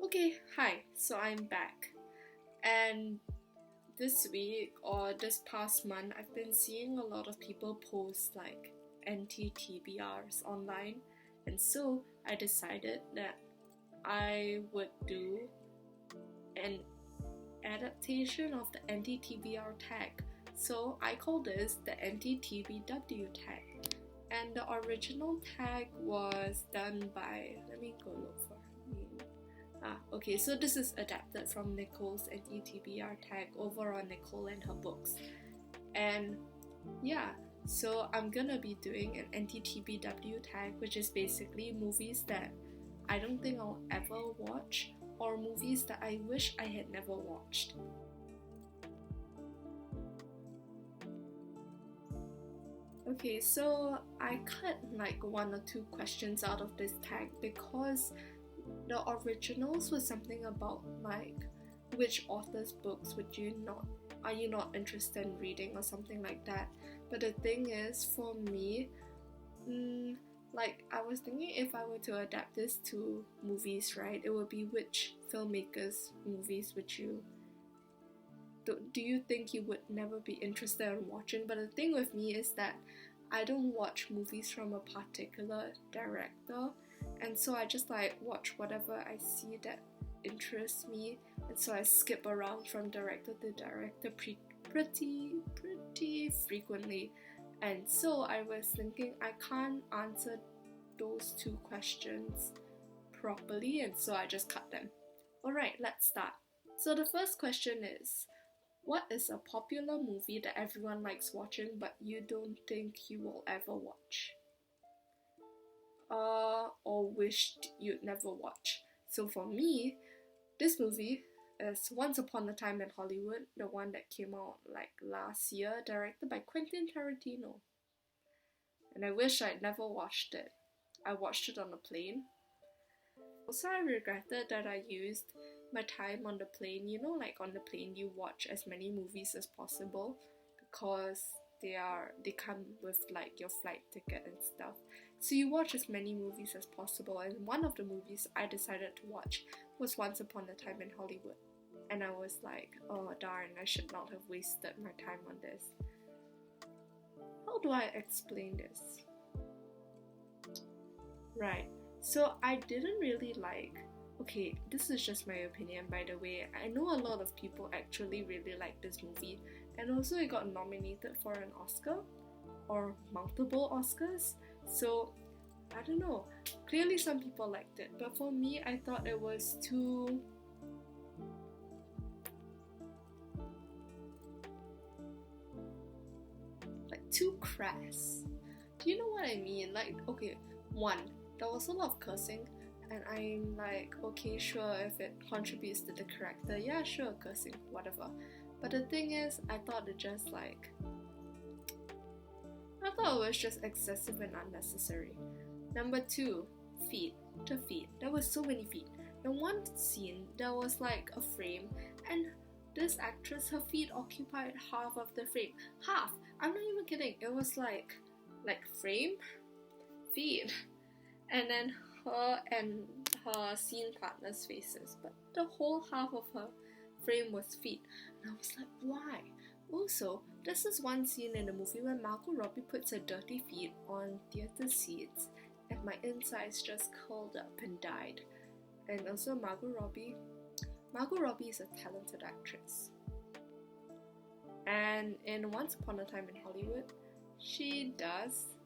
Okay, hi, so I'm back. And this week or this past month, I've been seeing a lot of people post like anti-tbrs online. And so I decided that I would do an adaptation of the anti-tbr tag. So I call this the anti-tbw tag. And the original tag was done by, let me go look for her name. Okay, so this is adapted from Nicole's anti-tbr tag over on Nicole and her books. And yeah, so I'm gonna be doing an anti-tbw tag, which is basically movies that I don't think I'll ever watch, or movies that I wish I had never watched. Okay, so I cut like one or two questions out of this tag because the originals was something about like which author's books would you not are you not interested in reading or something like that. But the thing is, for me, like I was thinking if I were to adapt this to movies, right, it would be which filmmakers' movies would you do you think you would never be interested in watching? But the thing with me is that I don't watch movies from a particular director, and so I just like watch whatever I see that interests me, and so I skip around from director to director pretty frequently. And so I was thinking I can't answer those two questions properly, and so I just cut them. Alright, let's start. So the first question is, what is a popular movie that everyone likes watching but you don't think you will ever watch? Or wished you'd never watch. So for me, this movie is Once Upon a Time in Hollywood, the one that came out like last year, directed by Quentin Tarantino. And I wish I'd never watched it. I watched it on a plane. Also, I regretted that I used my time on the plane. You know, like on the plane you watch as many movies as possible because they come with like your flight ticket and stuff. So you watch as many movies as possible, and one of the movies I decided to watch was Once Upon a Time in Hollywood. And I was like, oh darn, I should not have wasted my time on this. How do I explain this? Right. So I didn't really like, okay, this is just my opinion by the way. I know a lot of people actually really like this movie, and also it got nominated for an Oscar or multiple Oscars. So I don't know. Clearly some people liked it, but for me I thought it was too crass. Do you know what I mean? Like, okay, one, there was a lot of cursing, and I'm like, okay, sure, if it contributes to the character, yeah, sure, cursing, whatever. But the thing is, I thought it was just excessive and unnecessary. Number two, feet. The feet. There were so many feet. In one scene, there was like a frame, and this actress, her feet occupied half of the frame. Half! I'm not even kidding. It was like frame, feet, and then her and her scene partner's faces. But the whole half of her frame was feet. And I was like, why? Also, this is one scene in the movie where Margot Robbie puts her dirty feet on theatre seats, and my insides just curled up and died. And also Margot Robbie is a talented actress. And in Once Upon a Time in Hollywood, she does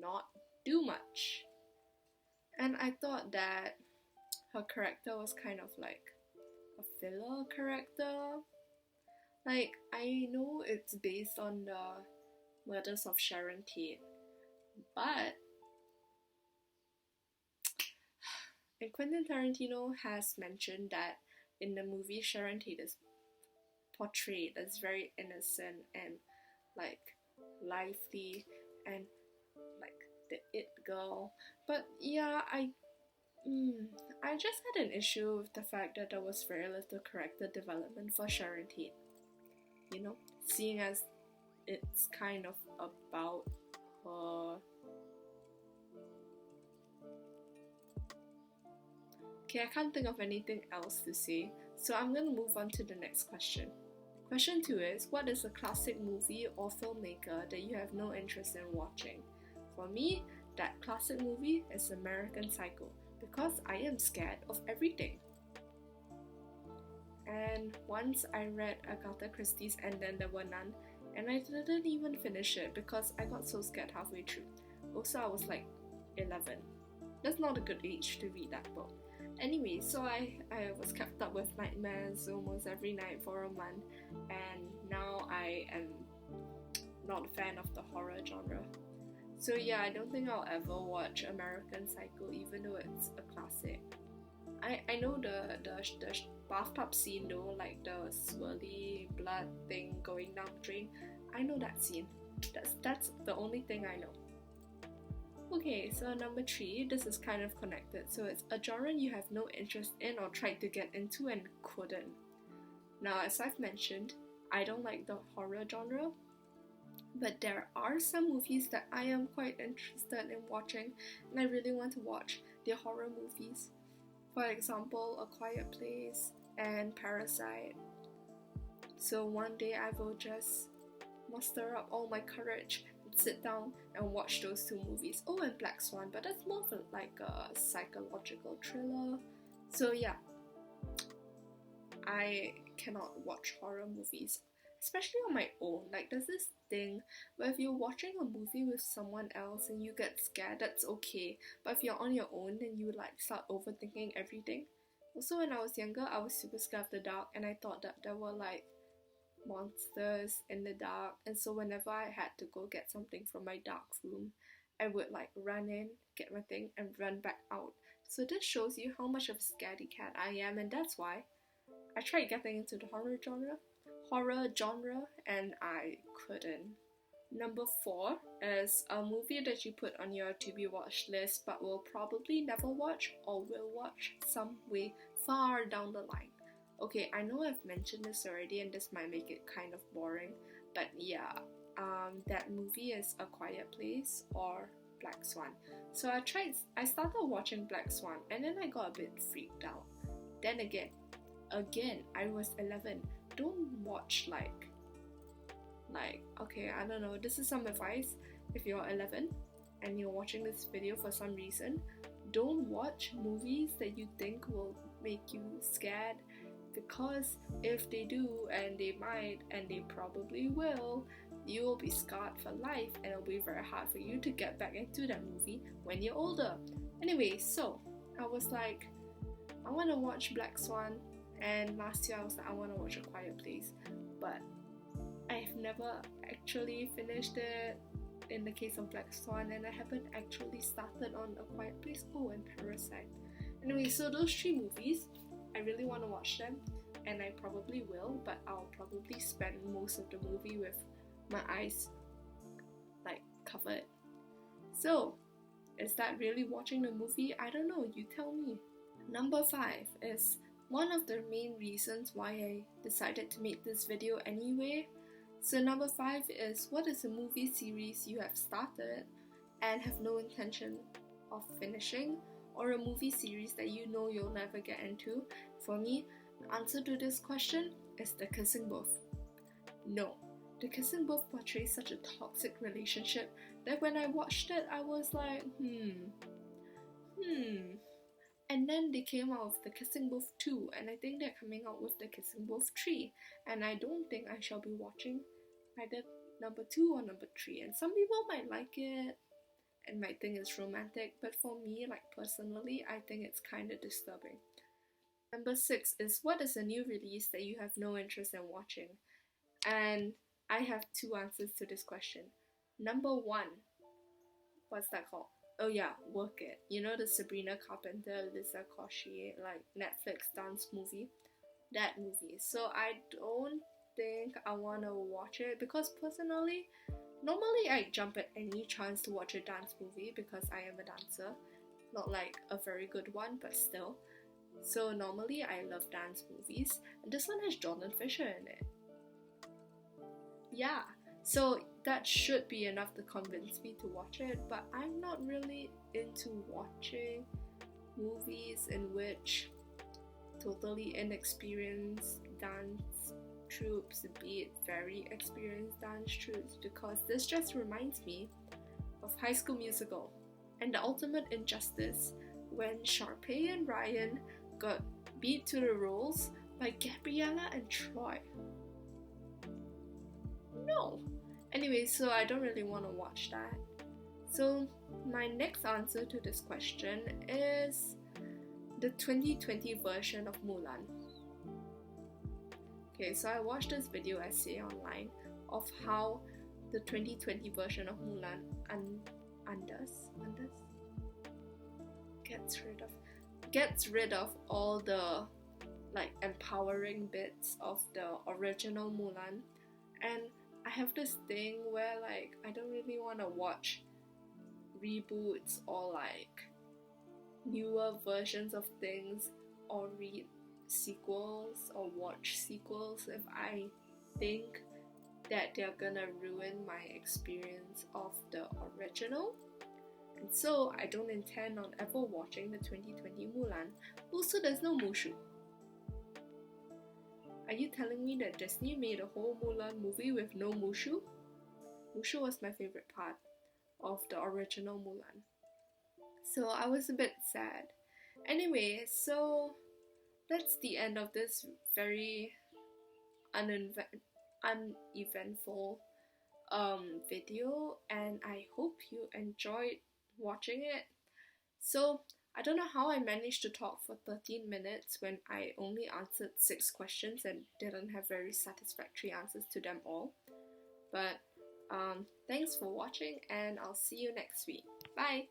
not do much. And I thought that her character was kind of like a filler character. Like, I know it's based on the murders of Sharon Tate, but and Quentin Tarantino has mentioned that in the movie Sharon Tate is portrayed as very innocent and like lively and like the it girl. But yeah, I Mm, I just had an issue with the fact that there was very little character development for Sharon Tate. You know, seeing as it's kind of about her. Okay, I can't think of anything else to say, so I'm gonna move on to the next question. Question 2 is, what is a classic movie or filmmaker that you have no interest in watching? For me, that classic movie is American Psycho because I am scared of everything. And once I read Agatha Christie's And Then There Were None, and I didn't even finish it because I got so scared halfway through. Also, I was like 11. That's not a good age to read that book. Anyway, so I was kept up with nightmares almost every night for a month, and now I am not a fan of the horror genre. So yeah, I don't think I'll ever watch American Psycho, even though it's a classic. I know the bathtub scene though, like the swirly blood thing going down the drain. I know that scene. That's the only thing I know. Okay, so number 3, this is kind of connected. So it's a genre you have no interest in or tried to get into and couldn't. Now, as I've mentioned, I don't like the horror genre, but there are some movies that I am quite interested in watching, and I really want to watch. They're horror movies. For example, A Quiet Place and Parasite. So one day I will just muster up all my courage and sit down and watch those 2 movies. Oh, and Black Swan, but that's more of like a psychological thriller. So yeah, I cannot watch horror movies, especially on my own. Like, there's this thing where if you're watching a movie with someone else and you get scared, that's okay. But if you're on your own, then you like start overthinking everything. Also, when I was younger, I was super scared of the dark, and I thought that there were like monsters in the dark, and so whenever I had to go get something from my dark room, I would like run in, get my thing, and run back out. So this shows you how much of a scaredy cat I am, and that's why I tried getting into the horror genre, and I couldn't. Number 4 is a movie that you put on your to be watched list but will probably never watch or will watch some way far down the line. Okay, I know I've mentioned this already and this might make it kind of boring, but yeah, that movie is A Quiet Place or Black Swan. So I started watching Black Swan and then I got a bit freaked out. Then again, I was 11. Don't watch like, okay, I don't know, this is some advice. If you're 11 and you're watching this video for some reason, don't watch movies that you think will make you scared, because if they do, and they might, and they probably will, you will be scarred for life and it'll be very hard for you to get back into that movie when you're older. Anyway, so I was like, I want to watch Black Swan, and last year I was like, I want to watch A Quiet Place, but I've never actually finished it in the case of Black Swan, and I haven't actually started on A Quiet Place. Oh, and Parasite. Anyway, so those 3 movies, I really want to watch them, and I probably will, but I'll probably spend most of the movie with my eyes like covered. So, is that really watching the movie? I don't know, you tell me. Number 5 is one of the main reasons why I decided to make this video anyway. So number 5 is, what is a movie series you have started and have no intention of finishing, or a movie series that you know you'll never get into? For me, the answer to this question is The Kissing Booth. No, The Kissing Booth portrays such a toxic relationship that when I watched it, I was like, And then they came out with The Kissing Booth 2, and I think they're coming out with The Kissing Booth 3, and I don't think I shall be watching either number 2 or number 3, and some people might like it and might think it's romantic, but for me, like personally, I think it's kind of disturbing. Number 6 is, what is a new release that you have no interest in watching? And I have 2 answers to this question. Number 1, what's that called? Oh yeah, Work It. You know, the Sabrina Carpenter, Lisa Koshy, like Netflix dance movie? That movie. So I don't think I want to watch it, because personally, normally I jump at any chance to watch a dance movie because I am a dancer, not like a very good one, but still. So normally I love dance movies, and this one has Jordan Fisher in it. Yeah, so that should be enough to convince me to watch it, but I'm not really into watching movies in which totally inexperienced dance troops beat very experienced dance troops, because this just reminds me of High School Musical and the ultimate injustice when Sharpay and Ryan got beat to the rolls by Gabriella and Troy. No! Anyway, so I don't really want to watch that. So my next answer to this question is the 2020 version of Mulan. Okay, so I watched this video essay online of how the 2020 version of Mulan gets rid of all the like empowering bits of the original Mulan. And I have this thing where like I don't really want to watch reboots or like newer versions of things or read sequels or watch sequels if I think that they're gonna ruin my experience of the original. And so I don't intend on ever watching the 2020 Mulan. Also, there's no Mushu. Are you telling me that Disney made a whole Mulan movie with no Mushu? Mushu was my favorite part of the original Mulan. So I was a bit sad. Anyway, so that's the end of this very uneventful video, and I hope you enjoyed watching it. So I don't know how I managed to talk for 13 minutes when I only answered 6 questions and didn't have very satisfactory answers to them all. But thanks for watching, and I'll see you next week. Bye!